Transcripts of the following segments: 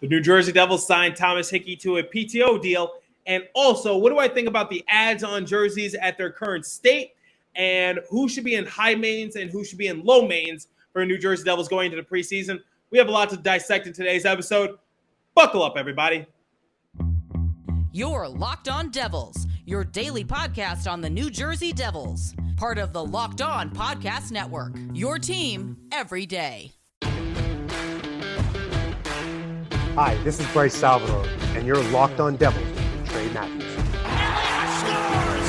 The New Jersey Devils signed Thomas Hickey to a PTO deal. And also, what do I think about the ads on jerseys at their current state? And who should be in high mains and who should be in low mains for New Jersey Devils going into the preseason? We have a lot to dissect in today's episode. Buckle up, everybody. You're Locked On Devils, your daily podcast on the New Jersey Devils. Part of the Locked On Podcast Network, your team every day. Hi, this is Bryce Salvador, and you're Locked On Devils with Trey Matthews. Elliott scores!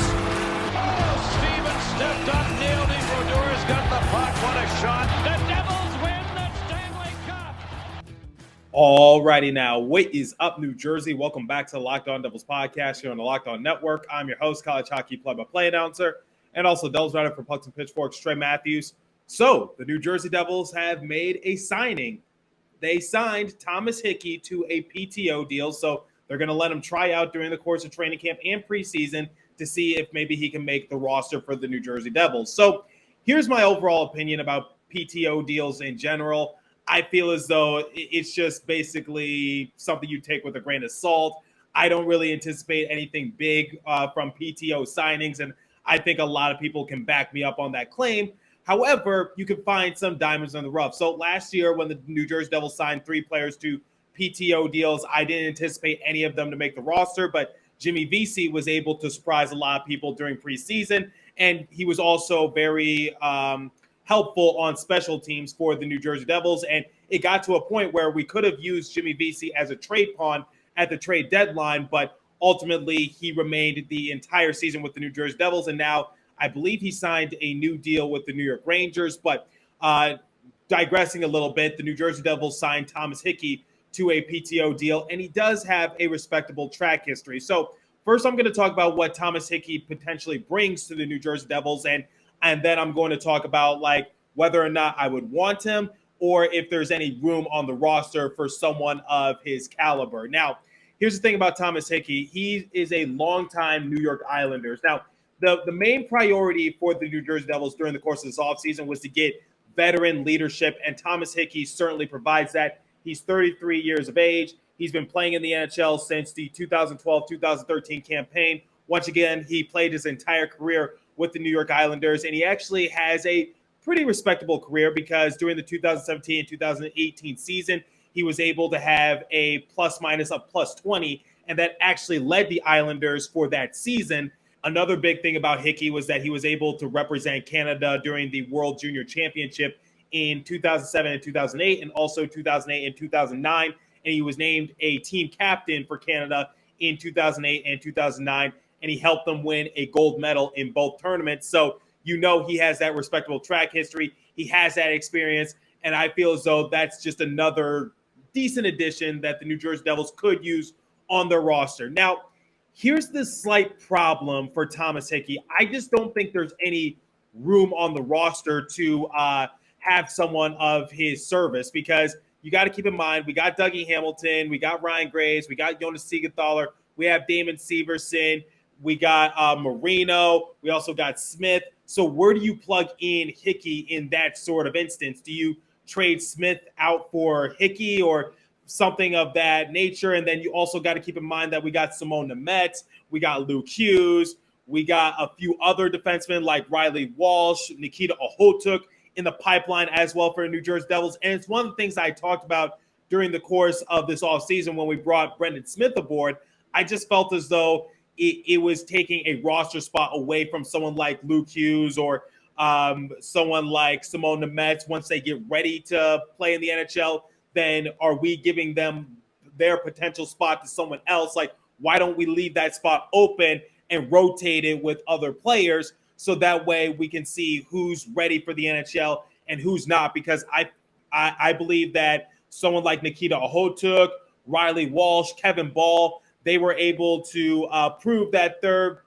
Oh, Stevens stepped up, nailed it. Brodor's got the puck. What a shot. The Devils win the Stanley Cup. Alrighty now, what is up, New Jersey? Welcome back to the Locked On Devils podcast here on the Locked On Network. I'm your host, college hockey play-by-play announcer, and also Devils writer for Pucks and Pitchforks, Trey Matthews. So, the New Jersey Devils have made a signing. They signed Thomas Hickey to a PTO deal, so they're going to let him try out during the course of training camp and preseason to see if maybe he can make the roster for the New Jersey Devils. So here's my overall opinion about PTO deals in general. I feel as though it's just basically something you take with a grain of salt. I don't really anticipate anything big from PTO signings, and I think a lot of people can back me up on that claim. However, you can find some diamonds in the rough. So last year when the New Jersey Devils signed 3 players to PTO deals, I didn't anticipate any of them to make the roster, but Jimmy Vesey was able to surprise a lot of people during preseason, and he was also very helpful on special teams for the New Jersey Devils, and it got to a point where we could have used Jimmy Vesey as a trade pawn at the trade deadline, but ultimately he remained the entire season with the New Jersey Devils, and now I believe he signed a new deal with the New York Rangers. But digressing a little bit, the New Jersey Devils signed Thomas Hickey to a PTO deal, and he does have a respectable track history. So first I'm going to talk about what Thomas Hickey potentially brings to the New Jersey Devils, and then I'm going to talk about like whether or not I would want him or if there's any room on the roster for someone of his caliber. Now, here's the thing about Thomas Hickey. He is a longtime New York Islanders. Now, the main priority for the New Jersey Devils during the course of this offseason was to get veteran leadership, and Thomas Hickey certainly provides that. He's 33 years of age. He's been playing in the NHL since the 2012-2013 campaign. Once again, he played his entire career with the New York Islanders, and he actually has a pretty respectable career because during the 2017-2018 season, he was able to have a plus-minus of +20, and that actually led the Islanders for that season. Another big thing about Hickey was that he was able to represent Canada during the World Junior Championship in 2007 and 2008, and also 2008 and 2009. And he was named a team captain for Canada in 2008 and 2009, and he helped them win a gold medal in both tournaments. So you know he has that respectable track history. He has that experience, and I feel as though that's just another decent addition that the New Jersey Devils could use on their roster. Now, here's the slight problem for Thomas Hickey. I just don't think there's any room on the roster to have someone of his service because you got to keep in mind, we got Dougie Hamilton, we got Ryan Graves, we got Jonas Siegenthaler, we have Damon Severson, we got Marino, we also got Smith. So where do you plug in Hickey in that sort of instance? Do you trade Smith out for Hickey or something of that nature? And then you also got to keep in mind that we got Simone Nemeth, we got Luke Hughes, we got a few other defensemen like Riley Walsh, Nikita Ohotuk in the pipeline as well for the New Jersey Devils. And it's one of the things I talked about during the course of this offseason when we brought Brendan Smith aboard. I just felt as though it was taking a roster spot away from someone like Luke Hughes or someone like Simone Nemeth. Once they get ready to play in the NHL, then are we giving them their potential spot to someone else? Like, why don't we leave that spot open and rotate it with other players so that way we can see who's ready for the NHL and who's not? Because I believe that someone like Nikita Ohotuk, Riley Walsh, Kevin Ball, they were able to prove that they're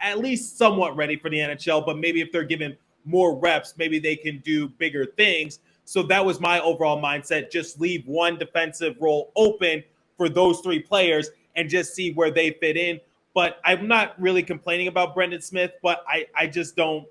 at least somewhat ready for the NHL, but maybe if they're given more reps, maybe they can do bigger things. So that was my overall mindset. Just leave one defensive role open for those 3 players and just see where they fit in. But I'm not really complaining about Brendan Smith, but I just don't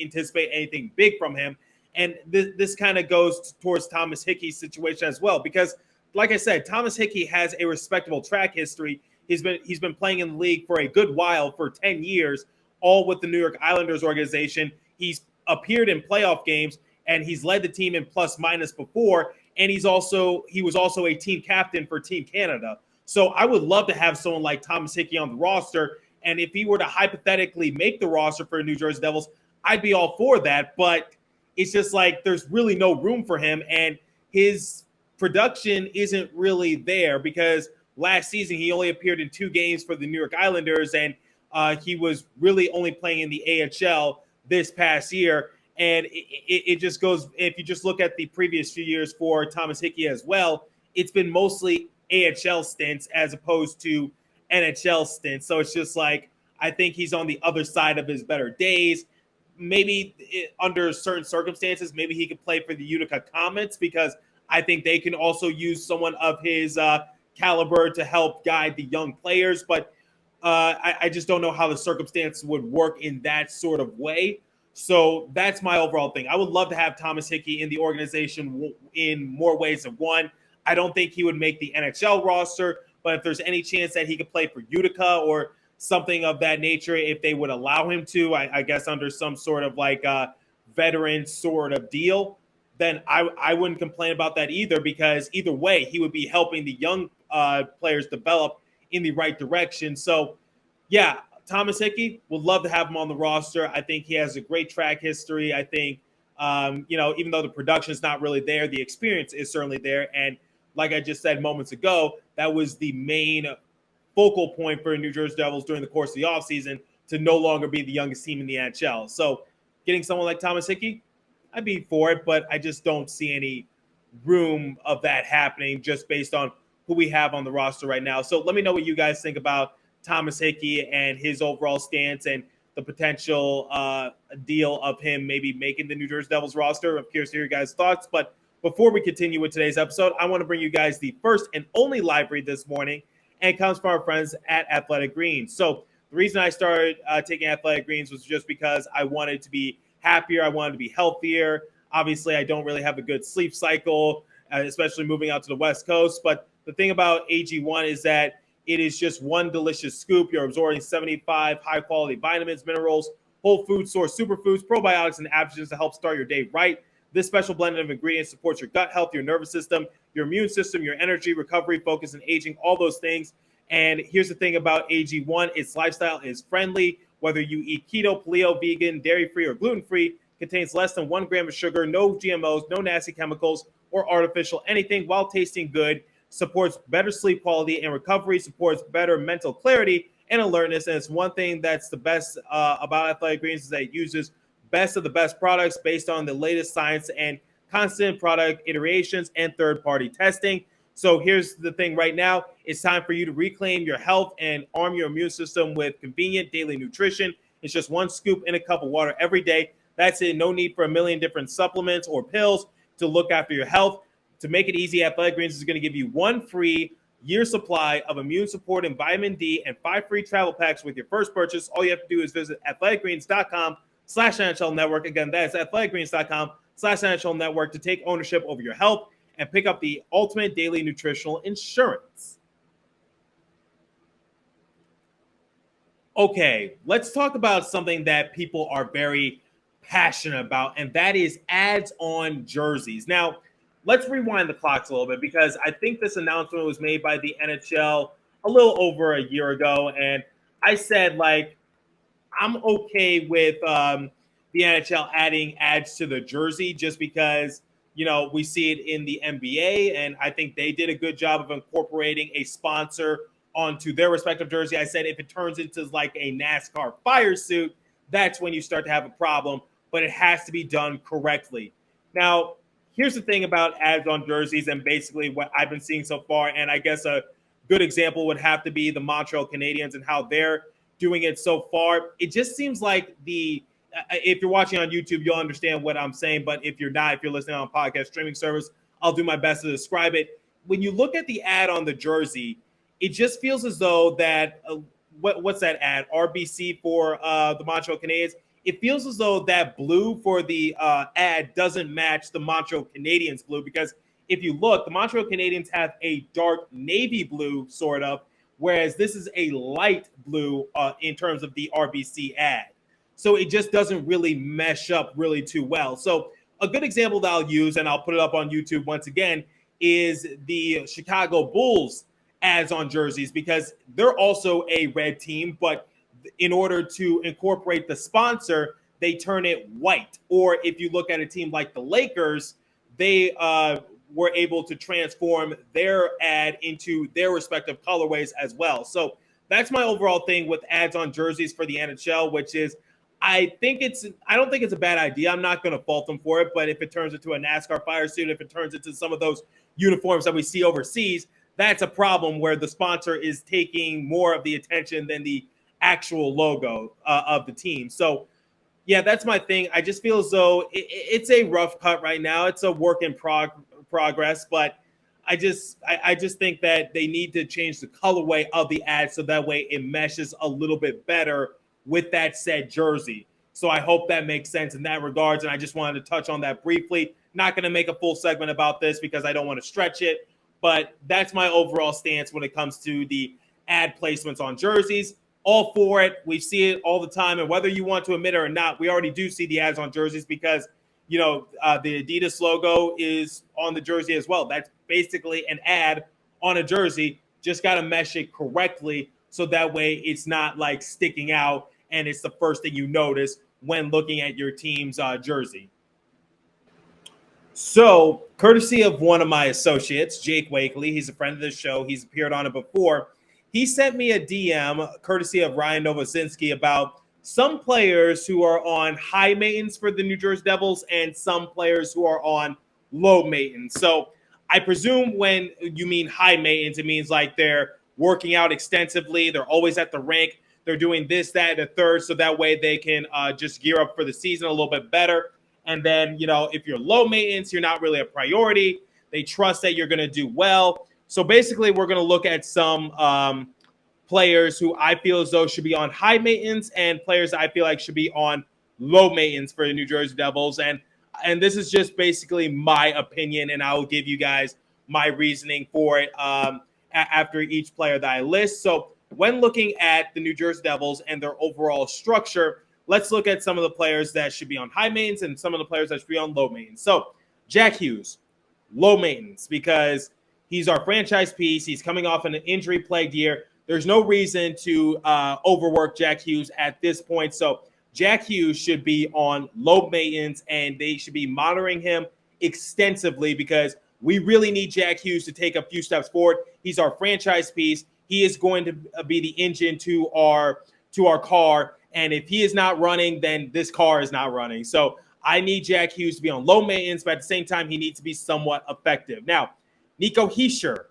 anticipate anything big from him. And this kind of goes towards Thomas Hickey's situation as well, because like I said, Thomas Hickey has a respectable track history. He's been playing in the league for a good while, for 10 years, all with the New York Islanders organization. He's appeared in playoff games, and he's led the team in plus minus before. And he was also a team captain for Team Canada. So I would love to have someone like Thomas Hickey on the roster. And if he were to hypothetically make the roster for New Jersey Devils, I'd be all for that. But it's just like there's really no room for him. And his production isn't really there because last season he only appeared in 2 games for the New York Islanders. And he was really only playing in the AHL this past year. And it just goes, if you just look at the previous few years for Thomas Hickey as well, it's been mostly AHL stints as opposed to NHL stints. So it's just like, I think he's on the other side of his better days. Maybe under certain circumstances, maybe he could play for the Utica Comets because I think they can also use someone of his caliber to help guide the young players. But I just don't know how the circumstance would work in that sort of way. So that's my overall thing. I would love to have Thomas Hickey in the organization in more ways than one. I don't think he would make the NHL roster, but if there's any chance that he could play for Utica or something of that nature, if they would allow him to, I guess under some sort of like veteran sort of deal, then I wouldn't complain about that either, because either way, he would be helping the young players develop in the right direction. So, yeah, Thomas Hickey, would love to have him on the roster. I think he has a great track history. I think, even though the production is not really there, the experience is certainly there. And like I just said moments ago, that was the main focal point for New Jersey Devils during the course of the offseason, to no longer be the youngest team in the NHL. So getting someone like Thomas Hickey, I'd be for it, but I just don't see any room of that happening just based on who we have on the roster right now. So let me know what you guys think about Thomas Hickey and his overall stance and the potential deal of him maybe making the New Jersey Devils roster. I'm curious to hear your guys' thoughts. But before we continue with today's episode, I want to bring you guys the first and only live read this morning, and it comes from our friends at Athletic Greens. So the reason I started taking Athletic Greens was just because I wanted to be happier. I wanted to be healthier. Obviously, I don't really have a good sleep cycle, especially moving out to the West Coast. But the thing about AG1 is that it is just one delicious scoop. You're absorbing 75 high-quality vitamins, minerals, whole food source superfoods, probiotics, and adaptogens to help start your day right. This special blend of ingredients supports your gut health, your nervous system, your immune system, your energy, recovery, focus, and aging, all those things. And here's the thing about AG1. Its lifestyle is friendly. Whether you eat keto, paleo, vegan, dairy-free, or gluten-free, contains less than 1 gram of sugar, no GMOs, no nasty chemicals, or artificial anything, while tasting good. Supports better sleep quality and recovery, supports better mental clarity and alertness. And it's one thing that's the best about Athletic Greens is that it uses best of the best products based on the latest science and constant product iterations and third-party testing. So here's the thing right now. It's time for you to reclaim your health and arm your immune system with convenient daily nutrition. It's just 1 scoop in a cup of water every day. That's it. No need for a million different supplements or pills to look after your health. To make it easy, Athletic Greens is going to give you 1 free year supply of immune support and vitamin D and 5 free travel packs with your first purchase. All you have to do is visit athleticgreens.com/NHL Network. Again, that's athleticgreens.com/NHL Network to take ownership over your health and pick up the ultimate daily nutritional insurance. Okay, let's talk about something that people are very passionate about, and that is ads on jerseys. Now, let's rewind the clocks a little bit, because I think this announcement was made by the NHL a little over a year ago. And I said, like, I'm okay with the NHL adding ads to the jersey just because, we see it in the NBA. And I think they did a good job of incorporating a sponsor onto their respective jersey. I said if it turns into like a NASCAR fire suit, that's when you start to have a problem. But it has to be done correctly. Now, here's the thing about ads on jerseys and basically what I've been seeing so far, and I guess a good example would have to be the Montreal Canadiens and how they're doing it so far. It just seems like if you're watching on YouTube, you'll understand what I'm saying, but if you're not, if you're listening on a podcast streaming service, I'll do my best to describe it. When you look at the ad on the jersey, it just feels as though that, what's that ad? RBC for the Montreal Canadiens. It feels as though that blue for the ad doesn't match the Montreal Canadiens blue, because if you look, the Montreal Canadiens have a dark navy blue, sort of, whereas this is a light blue in terms of the RBC ad. So it just doesn't really mesh up really too well. So a good example that I'll use, and I'll put it up on YouTube once again, is the Chicago Bulls ads on jerseys, because they're also a red team, but in order to incorporate the sponsor, they turn it white. Or if you look at a team like the Lakers, they were able to transform their ad into their respective colorways as well. So that's my overall thing with ads on jerseys for the NHL, which is I don't think it's a bad idea. I'm not going to fault them for it, but if it turns into a NASCAR fire suit, if it turns into some of those uniforms that we see overseas, that's a problem where the sponsor is taking more of the attention than the actual logo of the team. So yeah, that's my thing. I just feel as though it's a rough cut right now. It's a work in progress, but I just think that they need to change the colorway of the ad so that way it meshes a little bit better with that said jersey. So I hope that makes sense in that regards. And I just wanted to touch on that briefly. Not going to make a full segment about this because I don't want to stretch it, but that's my overall stance when it comes to the ad placements on jerseys. All for it. We see it all the time. And whether you want to admit it or not, we already do see the ads on jerseys because, the Adidas logo is on the jersey as well. That's basically an ad on a jersey. Just got to mesh it correctly so that way it's not like sticking out and it's the first thing you notice when looking at your team's jersey. So, courtesy of one of my associates, Jake Wakely, he's a friend of the show. He's appeared on it before. He sent me a DM, courtesy of Ryan Novosinski, about some players who are on high maintenance for the New Jersey Devils and some players who are on low maintenance. So I presume when you mean high maintenance, it means like they're working out extensively. They're always at the rink. They're doing this, that, and a third, so that way they can just gear up for the season a little bit better. And then, if you're low maintenance, you're not really a priority. They trust that you're going to do well. So basically, we're going to look at some players who I feel as though should be on high maintenance and players I feel like should be on low maintenance for the New Jersey Devils. And this is just basically my opinion, and I will give you guys my reasoning for it after each player that I list. So when looking at the New Jersey Devils and their overall structure, let's look at some of the players that should be on high maintenance and some of the players that should be on low maintenance. So Jack Hughes, low maintenance because he's our franchise piece. He's coming off an injury-plagued year. There's no reason to overwork Jack Hughes at this point. So Jack Hughes should be on low maintenance, and they should be monitoring him extensively because we really need Jack Hughes to take a few steps forward. He's our franchise piece. He is going to be the engine to our car, and if he is not running, then this car is not running. So I need Jack Hughes to be on low maintenance, but at the same time, he needs to be somewhat effective. Now, Nico Hischier,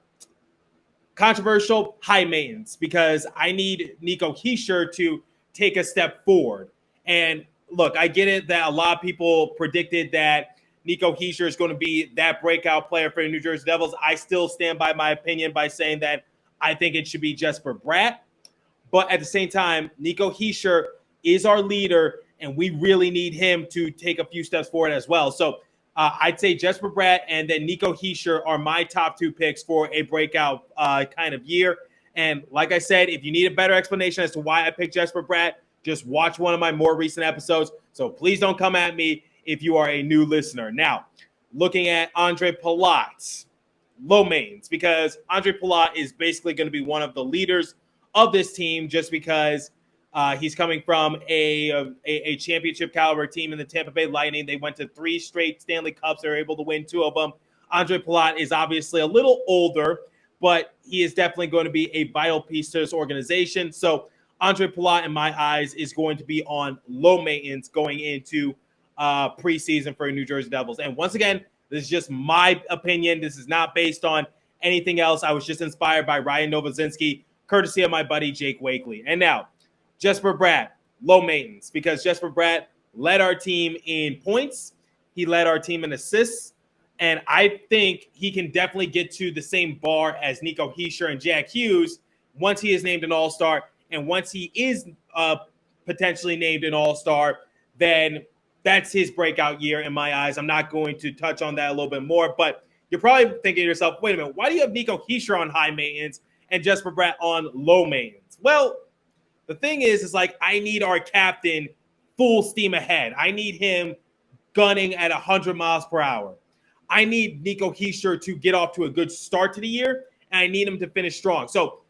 controversial, high maintenance, because I need Nico Hischier to take a step forward. And look, I get it that a lot of people predicted that Nico Hischier is going to be that breakout player for the New Jersey Devils. I still stand by my opinion by saying that I think it should be Jesper Bratt. But at the same time, Nico Hischier is our leader, and we really need him to take a few steps forward as well. So I'd say Jesper Bratt and then Nico Hischier are my top two picks for a breakout kind of year. And like I said, if you need a better explanation as to why I picked Jesper Bratt, just watch one of my more recent episodes. So please don't come at me if you are a new listener. Now, looking at Andre Palat, low maintenance, because Andre Palat is basically going to be one of the leaders of this team just because he's coming from a championship caliber team in the Tampa Bay Lightning. They went to 3 straight Stanley Cups. They were able to win 2 of them. Andre Palat is obviously a little older, but he is definitely going to be a vital piece to this organization. So Andre Palat, in my eyes, is going to be on low maintenance going into preseason for New Jersey Devils. And once again, this is just my opinion. This is not based on anything else. I was just inspired by Ryan Novosinski, courtesy of my buddy Jake Wakely. And now, Jesper Bratt, low maintenance, because Jesper Bratt led our team in points. He led our team in assists. And I think he can definitely get to the same bar as Nico Hischier and Jack Hughes once he is named an All-Star. And once he is potentially named an All-Star, then that's his breakout year in my eyes. I'm not going to touch on that a little bit more, but you're probably thinking to yourself, wait a minute, why do you have Nico Hischier on high maintenance and Jesper Bratt on low maintenance? Well, the thing is like I need our captain full steam ahead. I need him gunning at 100 miles per hour. I need Nico Hischier to get off to a good start to the year, and I need him to finish strong. So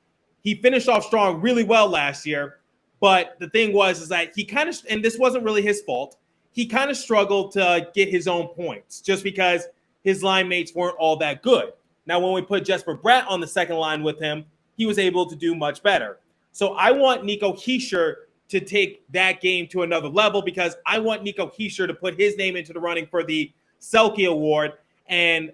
he finished off strong really well last year, but the thing is that he kind of, and this wasn't really his fault, he kind of struggled to get his own points just because his line mates weren't all that good. Now, when we put Jesper Bratt on the second line with him, he was able to do much better. So I want Nico Hischier to take that game to another level because I want Nico Hischier to put his name into the running for the Selke Award. And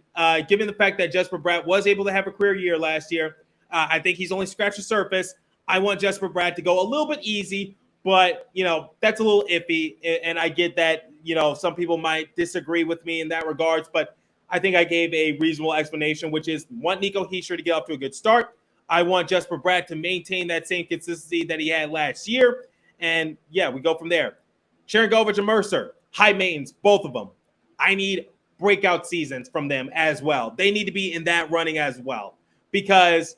given the fact that Jesper Bratt was able to have a career year last year, I think he's only scratched the surface. I want Jesper Bratt to go a little bit easy, but, that's a little iffy. And I get that, some people might disagree with me in that regards, but I think I gave a reasonable explanation, which is want Nico Hischier to get off to a good start. I want Jesper Bratt to maintain that same consistency that he had last year. And, we go from there. Sharangovich and Mercer, high maintenance, both of them. I need breakout seasons from them as well. They need to be in that running as well because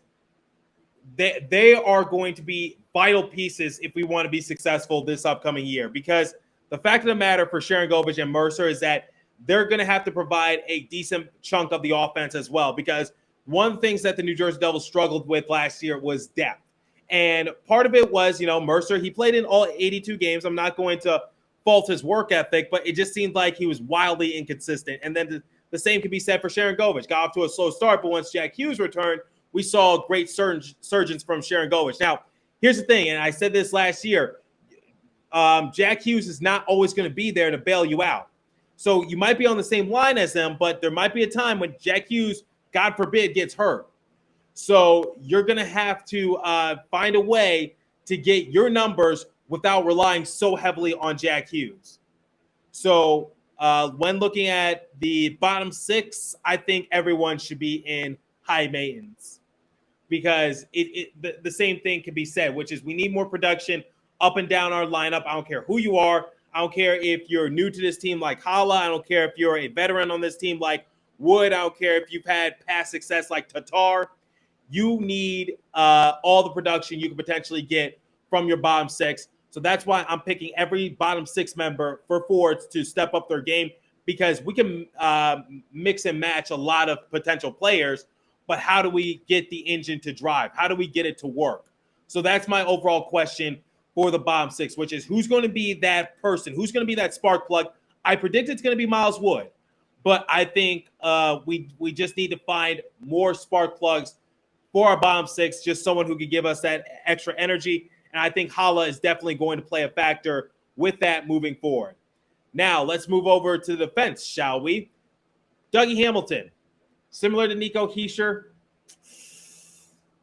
they are going to be vital pieces if we want to be successful this upcoming year. Because the fact of the matter for Sharangovich and Mercer is that they're going to have to provide a decent chunk of the offense as well because one of the things that the New Jersey Devils struggled with last year was depth. And part of it was, Mercer, he played in all 82 games. I'm not going to fault his work ethic, but it just seemed like he was wildly inconsistent. And then the same could be said for Sharangovich. Got off to a slow start, but once Jack Hughes returned, we saw great surgence from Sharangovich. Now, here's the thing, and I said this last year, Jack Hughes is not always going to be there to bail you out. So you might be on the same line as them, but there might be a time when Jack Hughes, God forbid, gets hurt. So you're going to have to find a way to get your numbers without relying so heavily on Jack Hughes. So when looking at the bottom six, I think everyone should be in high maintenance because the same thing can be said, which is we need more production up and down our lineup. I don't care who you are. I don't care if you're new to this team like Hala. I don't care if you're a veteran on this team like Wood. I don't care if you've had past success like Tatar. You need all the production you can potentially get from your bottom six. So that's why I'm picking every bottom six member for forwards to step up their game because we can mix and match a lot of potential players, but how do we get the engine to drive? How do we get it to work? So that's my overall question for the bottom six, which is who's going to be that person? Who's going to be that spark plug? I predict it's going to be Miles Wood, but I think we just need to find more spark plugs for our bottom six, just someone who could give us that extra energy. And I think Hala is definitely going to play a factor with that moving forward. Now, let's move over to the defense, shall we? Dougie Hamilton, similar to Nico Hischier.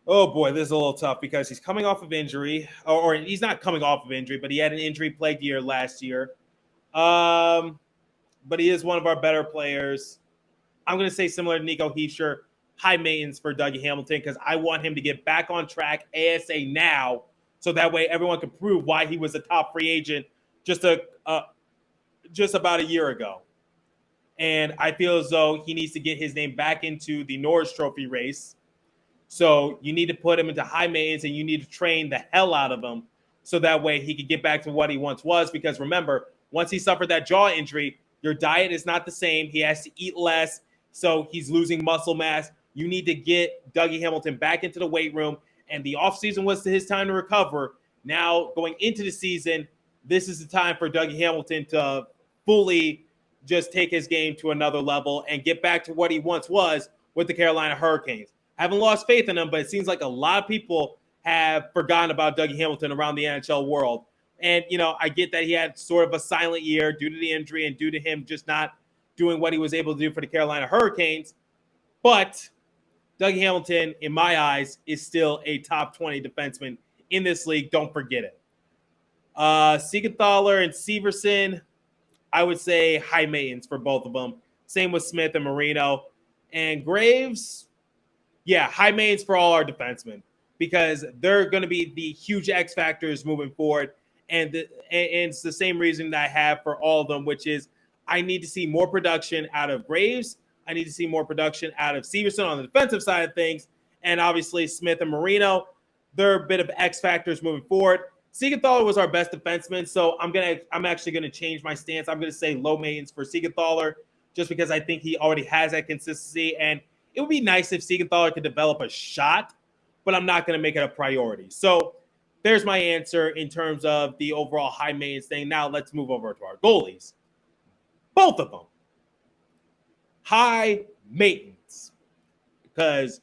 Oh, boy, this is a little tough because he's coming off of injury. Or he's not coming off of injury, but he had an injury-plagued year last year. But he is one of our better players. I'm going to say similar to Nico Hischier, high maintenance for Dougie Hamilton because I want him to get back on track ASA now so that way everyone can prove why he was a top free agent just about a year ago. And I feel as though he needs to get his name back into the Norris Trophy race. So you need to put him into high maintenance and you need to train the hell out of him so that way he can get back to what he once was. Because remember, once he suffered that jaw injury, your diet is not the same. He has to eat less, so he's losing muscle mass. You need to get Dougie Hamilton back into the weight room, and the offseason was his time to recover. Now, going into the season, this is the time for Dougie Hamilton to fully just take his game to another level and get back to what he once was with the Carolina Hurricanes. I haven't lost faith in him, but it seems like a lot of people have forgotten about Dougie Hamilton around the NHL world. And, I get that he had sort of a silent year due to the injury and due to him just not doing what he was able to do for the Carolina Hurricanes. But Dougie Hamilton, in my eyes, is still a top 20 defenseman in this league. Don't forget it. Siegenthaler and Severson, I would say high maintenance for both of them. Same with Smith and Marino. And Graves, high maintenance for all our defensemen because they're going to be the huge X factors moving forward. And it's the same reason that I have for all of them, which is I need to see more production out of Graves. I need to see more production out of Severson on the defensive side of things. And obviously Smith and Marino, they're a bit of X factors moving forward. Siegenthaler was our best defenseman, so I'm actually going to change my stance. I'm going to say low maintenance for Siegenthaler just because I think he already has that consistency. And it would be nice if Siegenthaler could develop a shot, but I'm not going to make it a priority. So there's my answer in terms of the overall high maintenance thing. Now let's move over to our goalies. Both of them. High maintenance. Because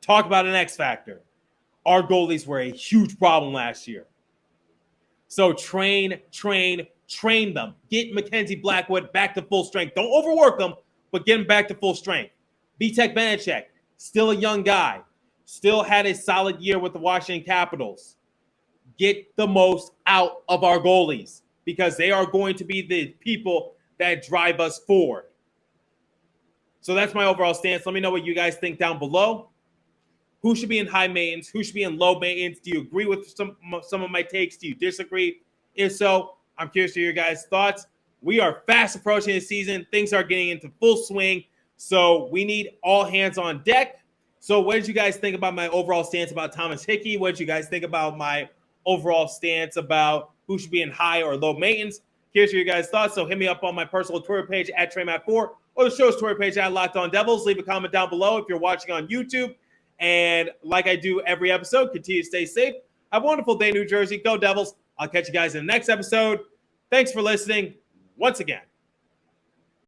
talk about an X factor. Our goalies were a huge problem last year. So train them. Get Mackenzie Blackwood back to full strength. Don't overwork him, but get him back to full strength. Vitek Vanacek, still a young guy. Still had a solid year with the Washington Capitals. Get the most out of our goalies because they are going to be the people that drive us forward. So that's my overall stance. Let me know what you guys think down below. Who should be in high maintenance? Who should be in low maintenance? Do you agree with some of my takes? Do you disagree? If so, I'm curious to hear your guys' thoughts. We are fast approaching the season. Things are getting into full swing. So we need all hands on deck. So what did you guys think about my overall stance about Thomas Hickey? What did you guys think about my overall stance about who should be in high or low maintenance? Curious to hear your guys' thoughts. So hit me up on my personal Twitter page at TreyMatt4 or the show's Twitter page at Locked On Devils. Leave a comment down below if you're watching on YouTube. And like I do every episode, continue to stay safe. Have a wonderful day, New Jersey. Go Devils. I'll catch you guys in the next episode. Thanks for listening once again.